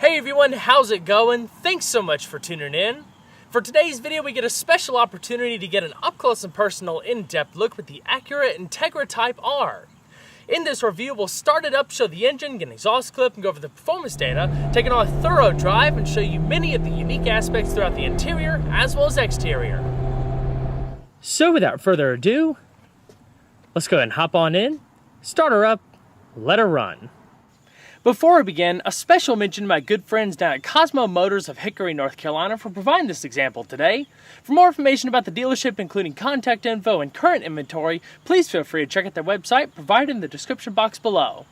Hey everyone, how's it going? Thanks so much for tuning in. For today's video, we get a special opportunity to get an up-close and personal, in-depth look with the Acura Integra Type R. In this review, we'll start it up, show the engine, get an exhaust clip, and go over the performance data, take it on a thorough drive, and show you many of the unique aspects throughout the interior as well as exterior. So without further ado, let's go ahead and hop on in, start her up, let her run. Before we begin, a special mention to my good friends down at Cosmo Motors of Hickory, North Carolina for providing this example today. For more information about the dealership, including contact info and current inventory, please feel free to check out their website provided in the description box below.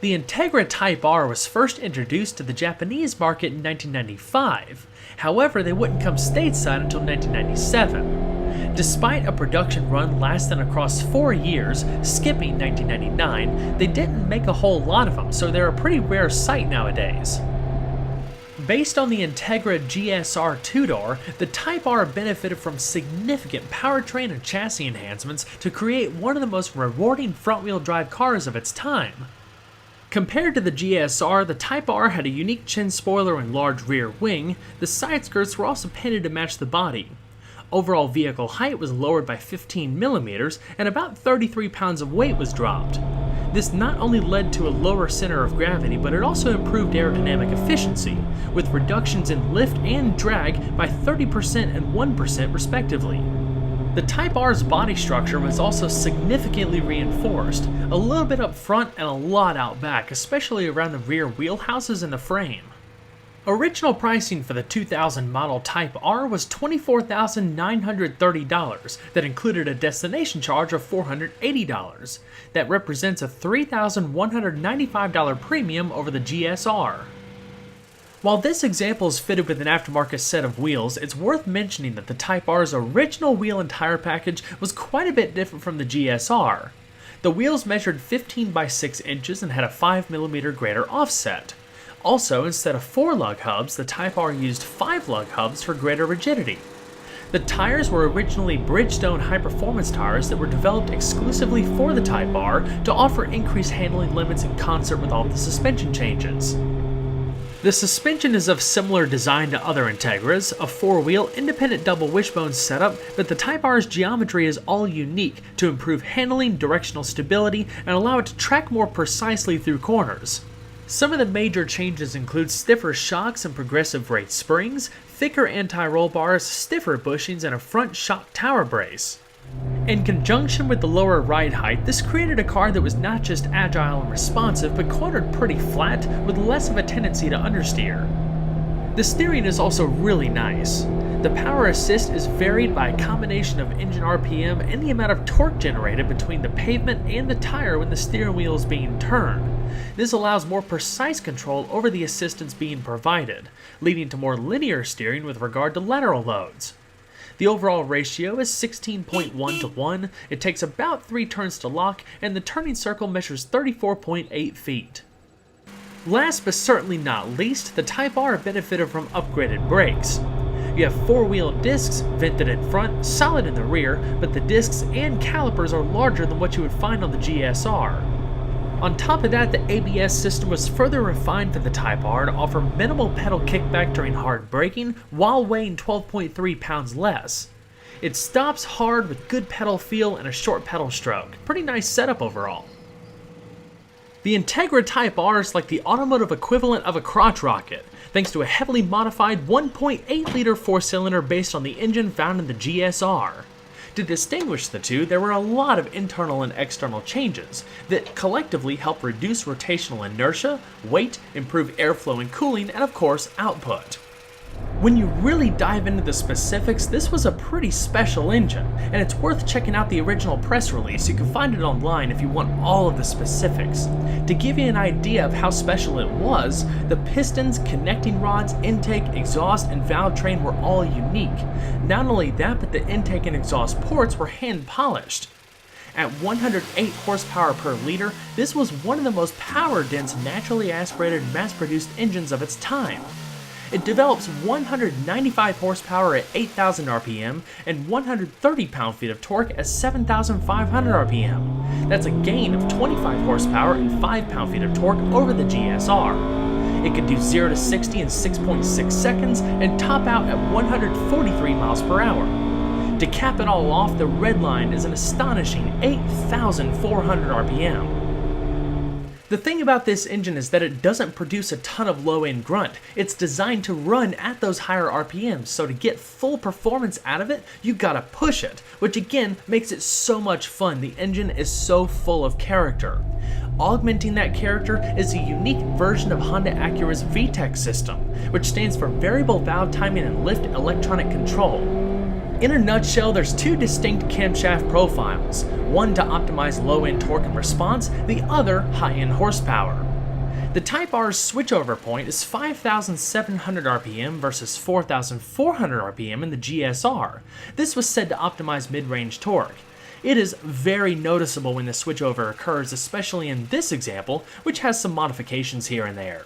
The Integra Type R was first introduced to the Japanese market in 1995. However, they wouldn't come stateside until 1997. Despite a production run lasting across 4 years, skipping 1999, they didn't make a whole lot of them, so they're a pretty rare sight nowadays. Based on the Integra GSR 2-door, the Type R benefited from significant powertrain and chassis enhancements to create one of the most rewarding front-wheel drive cars of its time. Compared to the GSR, the Type R had a unique chin spoiler and large rear wing. The side skirts were also painted to match the body. Overall vehicle height was lowered by 15 millimeters, and about 33 pounds of weight was dropped. This not only led to a lower center of gravity, but it also improved aerodynamic efficiency, with reductions in lift and drag by 30% and 1% respectively. The Type R's body structure was also significantly reinforced, a little bit up front and a lot out back, especially around the rear wheelhouses and the frame. Original pricing for the 2000 model Type R was $24,930 that included a destination charge of $480. That represents a $3,195 premium over the GSR. While this example is fitted with an aftermarket set of wheels, it's worth mentioning that the Type R's original wheel and tire package was quite a bit different from the GSR. The wheels measured 15 by 6 inches and had a 5mm greater offset. Also, instead of 4 lug hubs, the Type R used 5 lug hubs for greater rigidity. The tires were originally Bridgestone high-performance tires that were developed exclusively for the Type R to offer increased handling limits in concert with all the suspension changes. The suspension is of similar design to other Integras, a 4-wheel independent double wishbone setup, but the Type R's geometry is all unique to improve handling, directional stability, and allow it to track more precisely through corners. Some of the major changes include stiffer shocks and progressive rate springs, thicker anti-roll bars, stiffer bushings, and a front shock tower brace. In conjunction with the lower ride height, this created a car that was not just agile and responsive, but cornered pretty flat with less of a tendency to understeer. The steering is also really nice. The power assist is varied by a combination of engine RPM and the amount of torque generated between the pavement and the tire when the steering wheel is being turned. This allows more precise control over the assistance being provided, leading to more linear steering with regard to lateral loads. The overall ratio is 16.1 to 1, it takes about 3 turns to lock, and the turning circle measures 34.8 feet. Last but certainly not least, the Type R benefited from upgraded brakes. You have 4-wheel discs, vented in front, solid in the rear, but the discs and calipers are larger than what you would find on the GSR. On top of that, the ABS system was further refined for the Type R to offer minimal pedal kickback during hard braking while weighing 12.3 pounds less. It stops hard with good pedal feel and a short pedal stroke. Pretty nice setup overall. The Integra Type R is like the automotive equivalent of a crotch rocket, thanks to a heavily modified 1.8-liter 4-cylinder based on the engine found in the GSR. To distinguish the two, there were a lot of internal and external changes that collectively help reduce rotational inertia, weight, improve airflow and cooling, and of course, output. When you really dive into the specifics, this was a pretty special engine, and it's worth checking out the original press release. You can find it online if you want all of the specifics. To give you an idea of how special it was, the pistons, connecting rods, intake, exhaust, and valve train were all unique. Not only that, but the intake and exhaust ports were hand polished. At 108 horsepower per liter, this was one of the most power-dense, naturally aspirated, mass-produced engines of its time. It develops 195 horsepower at 8,000 RPM and 130 pound-feet of torque at 7,500 RPM. That's a gain of 25 horsepower and 5 pound-feet of torque over the GSR. It could do 0 to 60 in 6.6 seconds and top out at 143 miles per hour. To cap it all off, the red line is an astonishing 8,400 RPM. The thing about this engine is that it doesn't produce a ton of low-end grunt. It's designed to run at those higher RPMs, so to get full performance out of it, you gotta push it, which again makes it so much fun. The engine is so full of character. Augmenting that character is a unique version of Honda Acura's VTEC system, which stands for Variable Valve Timing and Lift Electronic Control. In a nutshell, there's two distinct camshaft profiles, one to optimize low-end torque and response, the other high-end horsepower. The Type R's switchover point is 5,700 RPM versus 4,400 RPM in the GSR. This was said to optimize mid-range torque. It is very noticeable when the switchover occurs, especially in this example, which has some modifications here and there.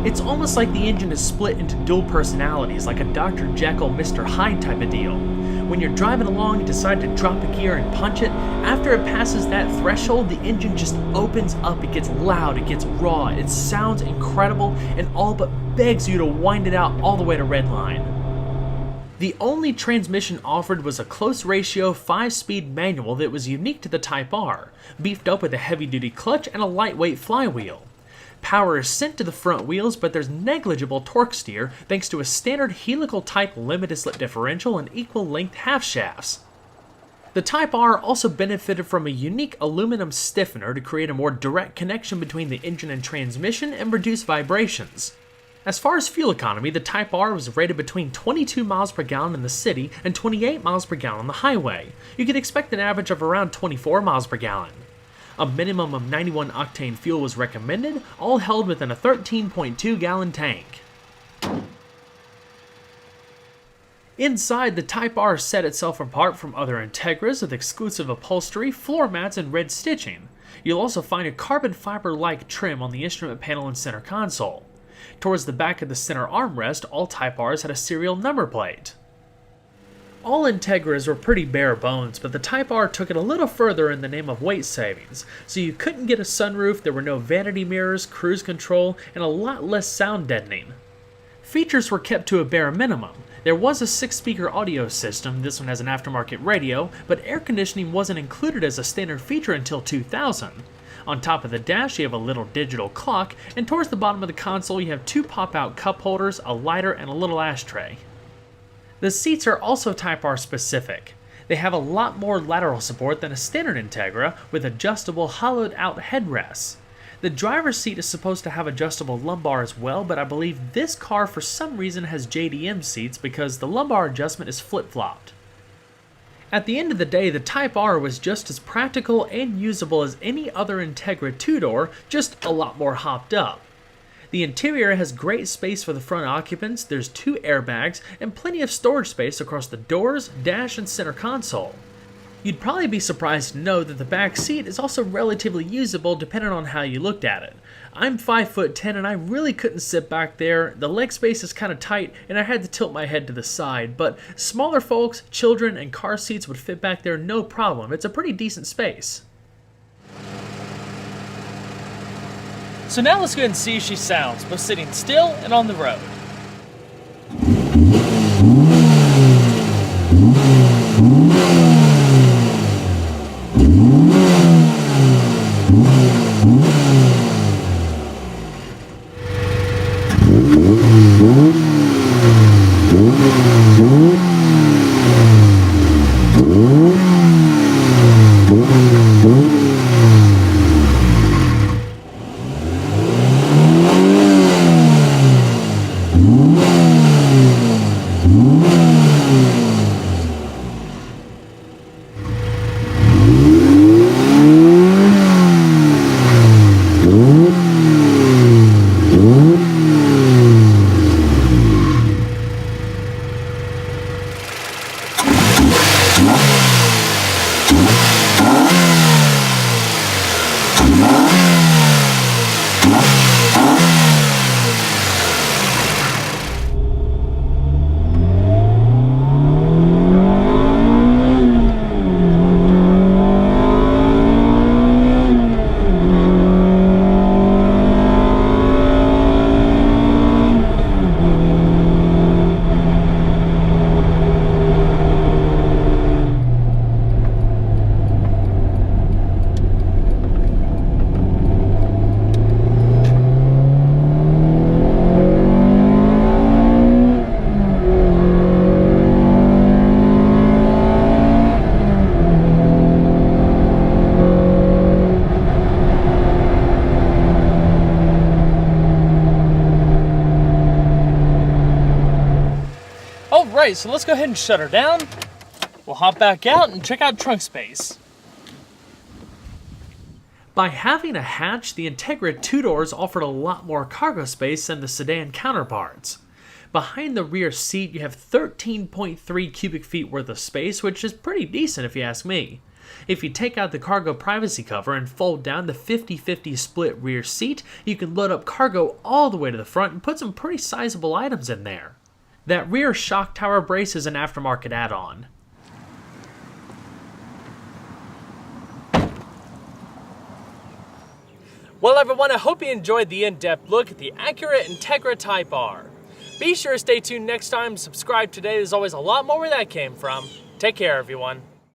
It's almost like the engine is split into dual personalities, like a Dr. Jekyll, Mr. Hyde type of deal. When you're driving along and decide to drop a gear and punch it, after it passes that threshold, the engine just opens up, it gets loud, it gets raw, it sounds incredible, and all but begs you to wind it out all the way to redline. The only transmission offered was a close ratio 5-speed manual that was unique to the Type R, beefed up with a heavy-duty clutch and a lightweight flywheel. Power is sent to the front wheels, but there's negligible torque steer thanks to a standard helical type limited slip differential and equal length half shafts. The Type R also benefited from a unique aluminum stiffener to create a more direct connection between the engine and transmission and reduce vibrations. As far as fuel economy, the Type R was rated between 22 miles per gallon in the city and 28 miles per gallon on the highway. You could expect an average of around 24 miles per gallon. A minimum of 91 octane fuel was recommended, all held within a 13.2 gallon tank. Inside, the Type R set itself apart from other Integras with exclusive upholstery, floor mats, and red stitching. You'll also find a carbon fiber-like trim on the instrument panel and center console. Towards the back of the center armrest, all Type Rs had a serial number plate. All Integras were pretty bare bones, but the Type R took it a little further in the name of weight savings, so you couldn't get a sunroof, there were no vanity mirrors, cruise control, and a lot less sound deadening. Features were kept to a bare minimum. There was a 6-speaker audio system, this one has an aftermarket radio, but air conditioning wasn't included as a standard feature until 2000. On top of the dash, you have a little digital clock, and towards the bottom of the console you have two pop-out cup holders, a lighter, and a little ashtray. The seats are also Type R specific. They have a lot more lateral support than a standard Integra, with adjustable hollowed-out headrests. The driver's seat is supposed to have adjustable lumbar as well, but I believe this car for some reason has JDM seats because the lumbar adjustment is flip-flopped. At the end of the day, the Type R was just as practical and usable as any other Integra 2-door, just a lot more hopped up. The interior has great space for the front occupants, there's 2 airbags, and plenty of storage space across the doors, dash, and center console. You'd probably be surprised to know that the back seat is also relatively usable depending on how you looked at it. I'm 5'10" and I really couldn't sit back there, the leg space is kinda tight and I had to tilt my head to the side, but smaller folks, children, and car seats would fit back there no problem. It's a pretty decent space. So now let's go ahead and see how she sounds, both sitting still and on the road. Alright, so let's go ahead and shut her down. We'll hop back out and check out trunk space. By having a hatch, the Integra two-doors offered a lot more cargo space than the sedan counterparts. Behind the rear seat, you have 13.3 cubic feet worth of space, which is pretty decent if you ask me. If you take out the cargo privacy cover and fold down the 50-50 split rear seat, you can load up cargo all the way to the front and put some pretty sizable items in there. That rear shock tower brace is an aftermarket add-on. Well everyone, I hope you enjoyed the in-depth look at the Acura Integra Type R. Be sure to stay tuned next time, subscribe today, there's always a lot more where that came from. Take care everyone.